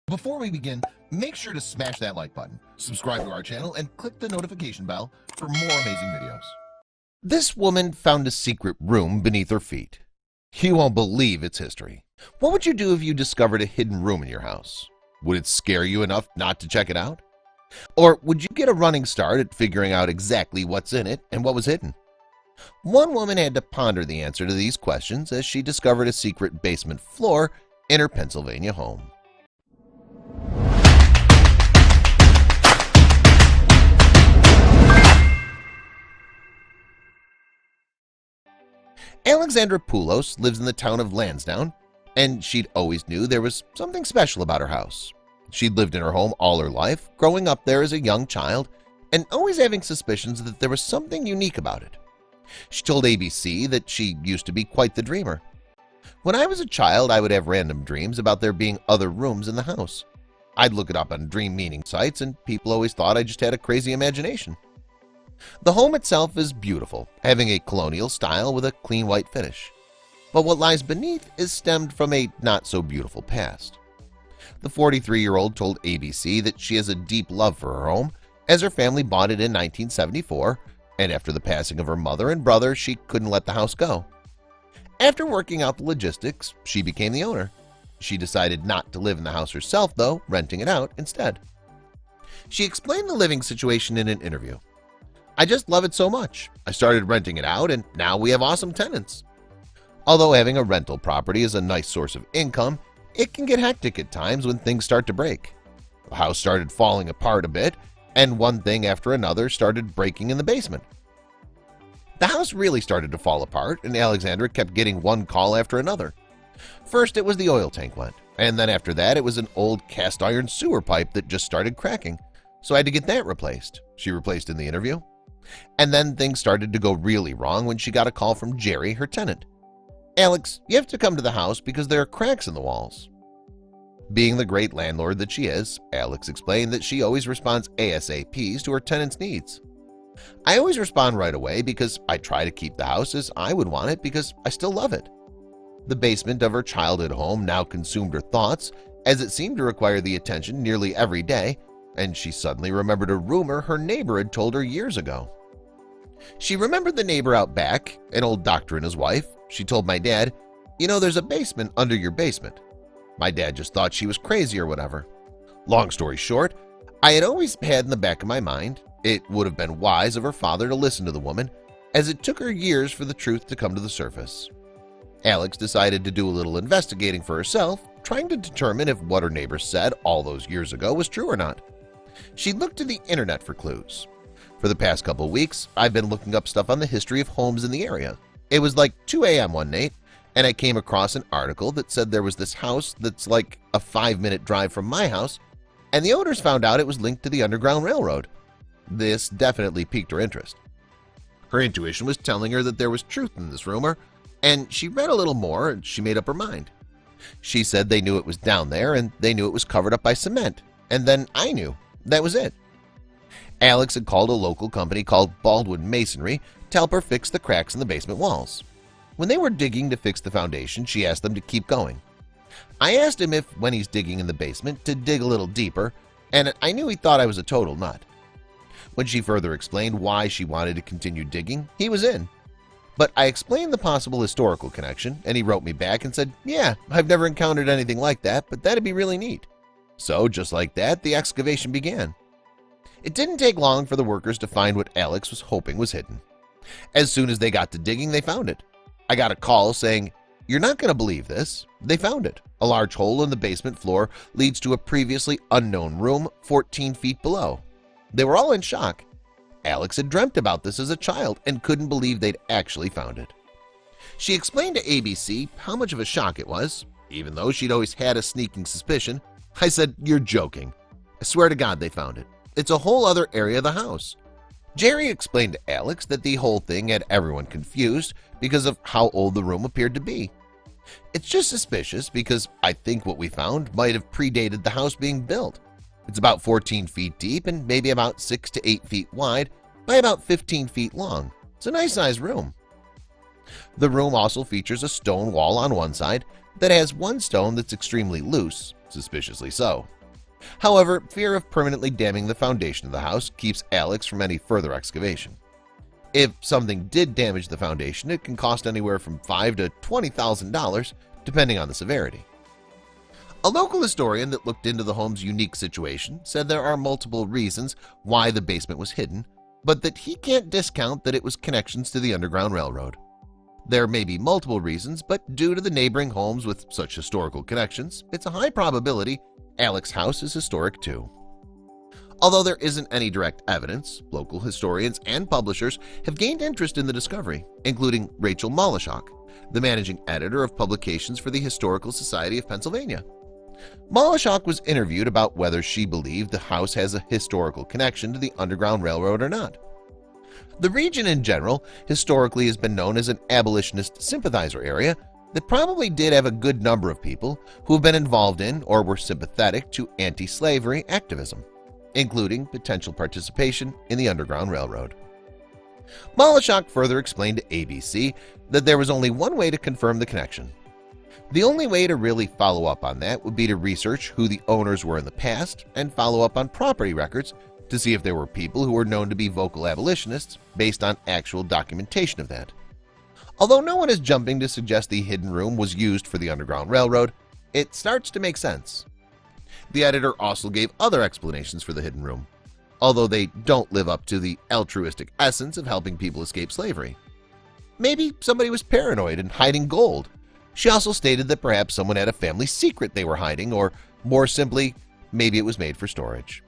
Before we begin, make sure to smash that like button, subscribe to our channel, and click the notification bell for more amazing videos. This woman found a secret room beneath her feet. You won't believe its history. What would you do if you discovered a hidden room in your house? Would it scare you enough not to check it out? Or would you get a running start at figuring out exactly what's in it and what was hidden? One woman had to ponder the answer to these questions as she discovered a secret basement floor in her Pennsylvania home. Alexandra Poulos lives in the town of Lansdowne, and she'd always knew there was something special about her house. She'd lived in her home all her life, growing up there as a young child, and always having suspicions that there was something unique about it. She told ABC that she used to be quite the dreamer. When I was a child, I would have random dreams about there being other rooms in the house. I'd look it up on dream meaning sites, and people always thought I just had a crazy imagination. The home itself is beautiful, having a colonial style with a clean white finish. But what lies beneath is stemmed from a not-so-beautiful past. The 43-year-old told ABC that she has a deep love for her home, as her family bought it in 1974, and after the passing of her mother and brother, she couldn't let the house go. After working out the logistics, she became the owner. She decided not to live in the house herself, though, renting it out instead. She explained the living situation in an interview. "I just love it so much. I started renting it out, and now we have awesome tenants." Although having a rental property is a nice source of income, it can get hectic at times when things start to break. The house started falling apart a bit, and one thing after another started breaking in the basement. The house really started to fall apart, and Alexandra kept getting one call after another. First it was the oil tank went, and then after that it was an old cast iron sewer pipe that just started cracking, so I had to get that replaced, she replaced in the interview. And then things started to go really wrong when she got a call from Jerry, her tenant. "Alex, you have to come to the house because there are cracks in the walls." Being the great landlord that she is, Alex explained that she always responds ASAP to her tenants' needs. "I always respond right away because I try to keep the house as I would want it because I still love it." The basement of her childhood home now consumed her thoughts as it seemed to require the attention nearly every day, and she suddenly remembered a rumor her neighbor had told her years ago. She remembered the neighbor out back, an old doctor and his wife. She told my dad, "You know, there's a basement under your basement." My dad just thought she was crazy or whatever. Long story short, I had always had in the back of my mind it would have been wise of her father to listen to the woman, as it took her years for the truth to come to the surface. Alex decided to do a little investigating for herself, trying to determine if what her neighbor said all those years ago was true or not. She looked to the internet for clues. For the past couple weeks, I've been looking up stuff on the history of homes in the area. It was like 2 a.m. one night, and I came across an article that said there was this house that's like a 5-minute drive from my house, and the owners found out it was linked to the Underground Railroad. This definitely piqued her interest. Her intuition was telling her that there was truth in this rumor, and she read a little more and she made up her mind. She said they knew it was down there and they knew it was covered up by cement, and then I knew. That was it. Alex had called a local company called Baldwin Masonry to help her fix the cracks in the basement walls. When they were digging to fix the foundation, she asked them to keep going. I asked him if, when he's digging in the basement, to dig a little deeper, and I knew he thought I was a total nut. When she further explained why she wanted to continue digging, he was in. But I explained the possible historical connection, and he wrote me back and said, "Yeah, I've never encountered anything like that, but that'd be really neat." So just like that, the excavation began. It didn't take long for the workers to find what Alex was hoping was hidden. As soon as they got to digging, they found it. I got a call saying, "You're not going to believe this." They found it. A large hole in the basement floor leads to a previously unknown room 14 feet below. They were all in shock. Alex had dreamt about this as a child and couldn't believe they'd actually found it. She explained to ABC how much of a shock it was, even though she'd always had a sneaking suspicion. I said, "You're joking. I swear to God they found it. It's a whole other area of the house." Jerry explained to Alex that the whole thing had everyone confused because of how old the room appeared to be. "It's just suspicious because I think what we found might have predated the house being built. It's about 14 feet deep and maybe about 6 to 8 feet wide by about 15 feet long. It's a nice-sized room." The room also features a stone wall on one side that has one stone that's extremely loose, suspiciously so, However, fear of permanently damming the foundation of the house keeps Alex from any further excavation. If something did damage the foundation, it can cost anywhere from $5,000 to $20,000, depending on the severity. A local historian that looked into the home's unique situation said there are multiple reasons why the basement was hidden, but that he can't discount that it was connections to the Underground Railroad. There may be multiple reasons, but due to the neighboring homes with such historical connections, it's a high probability Alex's house is historic too. Although there isn't any direct evidence, local historians and publishers have gained interest in the discovery, including Rachel Mollishock, the managing editor of publications for the Historical Society of Pennsylvania. Mollishock was interviewed about whether she believed the house has a historical connection to the Underground Railroad or not. The region in general historically has been known as an abolitionist sympathizer area that probably did have a good number of people who have been involved in or were sympathetic to anti-slavery activism, including potential participation in the Underground Railroad. Mollishock further explained to ABC that there was only one way to confirm the connection. The only way to really follow up on that would be to research who the owners were in the past and follow up on property records to see if there were people who were known to be vocal abolitionists based on actual documentation of that. Although no one is jumping to suggest the hidden room was used for the Underground Railroad, it starts to make sense. The editor also gave other explanations for the hidden room, although they don't live up to the altruistic essence of helping people escape slavery. Maybe somebody was paranoid and hiding gold. She also stated that perhaps someone had a family secret they were hiding, or more simply, maybe it was made for storage.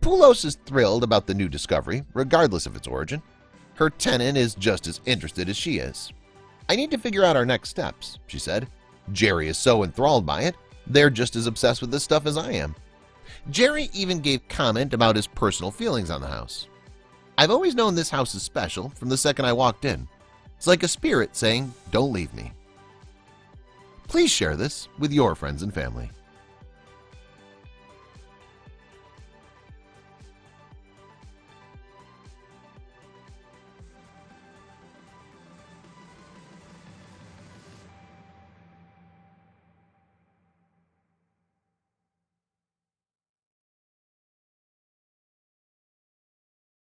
Poulos is thrilled about the new discovery, regardless of its origin. Her tenant is just as interested as she is. "I need to figure out our next steps," she said. "Jerry is so enthralled by it, they're just as obsessed with this stuff as I am." Jerry even gave comment about his personal feelings on the house. "I've always known this house is special from the second I walked in. It's like a spirit saying, 'Don't leave me.'" Please share this with your friends and family.